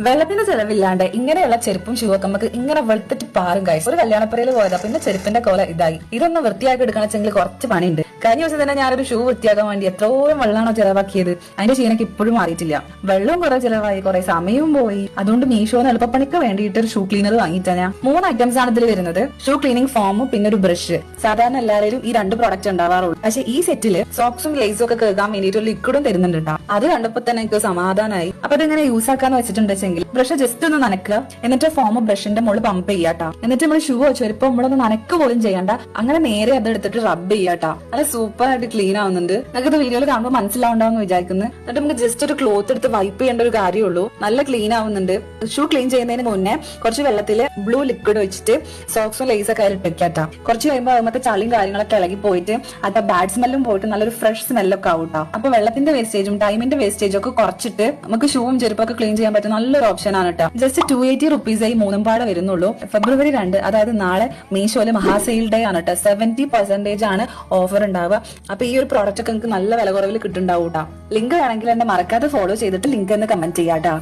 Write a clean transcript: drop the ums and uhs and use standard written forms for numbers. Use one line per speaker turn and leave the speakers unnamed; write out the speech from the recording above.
വെള്ളത്തിന്റെ ചെലവില്ലാണ്ട് ഇങ്ങനെയുള്ള ചെരുപ്പും ഷൂ ഒക്കെ നമുക്ക് ഇങ്ങനെ വെളുത്തിട്ട് പാറും കാഴ്ച. ഒരു കല്യാണപ്പുരയിൽ പോയതാ, പിന്നെ ചെരുപ്പിന്റെ കോല ഇതായി. ഇതൊന്ന് വൃത്തിയാക്കി എടുക്കണമെങ്കിൽ കുറച്ച് പണിയുണ്ട്. കഴിഞ്ഞ ദിവസം തന്നെ ഞാനൊരു ഷൂ വൃത്തിയാക്കാൻ വേണ്ടി എത്രോരം വെള്ളമാണോ ചെലവാക്കിയത്, അതിന്റെ ക്ഷീണക്ക് ഇപ്പോഴും മാറിയിട്ടില്ല. വെള്ളവും കുറെ ചെലവായി, കുറെ സമയവും പോയി. അതുകൊണ്ട് മീഷോന്ന് എളുപ്പപ്പണിക്ക് വേണ്ടിയിട്ട് ഒരു ഷൂ ക്ലീനർ വാങ്ങിച്ചാ ഞാൻ. 3 ഐറ്റംസ് ആണ് ഇതിൽ വരുന്നത്: ഷൂ ക്ലീനിങ് ഫോമും പിന്നെ ഒരു ബ്രഷ്. സാധാരണ എല്ലാവരും ഈ 2 പ്രോഡക്റ്റ് ഉണ്ടാവാറുള്ളൂ. പക്ഷെ ഈ സെറ്റില് സോക്സും ലേസും ഒക്കെ കേൾക്കാൻ വേണ്ടിയിട്ട് ഒരു ലിക്വിഡും തരുന്നുണ്ട്. അത് കണ്ടപ്പോ തന്നെ എനിക്ക് സമാധാനമായി. അപ്പൊ അതെങ്ങനെ യൂസ് ആക്കാന്ന് വെച്ചിട്ടുണ്ടെങ്കിൽ ബ്രഷ് ജസ്റ്റ് ഒന്ന് നനക്കുക, എന്നിട്ട് ഫോം ബ്രഷിന്റെ മുകളിൽ പമ്പ് ചെയ്യാട്ടാ. എന്നിട്ട് നമ്മൾ ഷൂ ചെരുപ്പ് നമ്മളൊന്ന് നനക്ക് പോലും ചെയ്യണ്ട, അങ്ങനെ നേരെ അതെടുത്തിട്ട് റബ്ബ് ചെയ്യാട്ടാ. അത് സൂപ്പർ ആയിട്ട് ക്ലീൻ ആവുന്നുണ്ട്. നിങ്ങൾക്ക് വീഡിയോയിൽ കാണുമ്പോൾ മനസ്സിലാവുണ്ടാവും വിചാരിക്കുന്നത്. എന്നിട്ട് നമുക്ക് ജസ്റ്റ് ഒരു ക്ലോത്ത് എടുത്ത് വൈപ്പ് ചെയ്യേണ്ട ഒരു കാര്യമുള്ളൂ. നല്ല ക്ലീൻ ആവുന്നുണ്ട്. ഷൂ ക്ലീൻ ചെയ്യുന്നതിന് മുന്നേ കുറച്ച് വെള്ളത്തിൽ ബ്ലൂ ലിക്വിഡ് വെച്ചിട്ട് സോക്സും ലേസൊക്കെ അതിൽ ഇട്ടേക്കാട്ടാ. കുറച്ച് കഴിയുമ്പോൾ അതുമത്തെ ചളിയും കാര്യങ്ങളൊക്കെ ഇളകി പോയിട്ട് അത് ബാഡ് സ്മെല്ലും പോയിട്ട് നല്ലൊരു ഫ്രഷ് സ്മെല്ലൊക്കെ ആവൂട്ടാ. അപ്പൊ വെള്ളത്തിന്റെ വേസ്റ്റേജും ടൈമിന്റെ വേസ്റ്റേജും ഒക്കെ കുറച്ചിട്ട് നമുക്ക് ഷൂവും ചെരുപ്പൊക്കെ ക്ലീൻ ചെയ്യാൻ പറ്റും. നല്ലൊരു ഓപ്ഷൻ ആണ് കേട്ടോ. ജസ്റ്റ് 280 റുപ്പീസായി 3 പാടെ വരുന്നുള്ളൂ. ഫെബ്രുവരി 2, അതായത് നാളെ മീഷോയില് മഹാസെയിൽ ഡേ ആണ് കേട്ടോ. 70% ആണ് ഓഫർ ഉണ്ടാവുക. അപ്പൊ ഈ ഒരു പ്രോഡക്റ്റ് ഒക്കെ നിങ്ങൾക്ക് നല്ല വില കുറവിൽ കിട്ടുന്നുണ്ടാവും കേട്ടോ. ലിങ്ക് വേണമെങ്കിൽ എന്നെ മറക്കാതെ ഫോളോ ചെയ്തിട്ട് ലിങ്ക് എന്ന് കമന്റ് ചെയ്യാട്ടോ.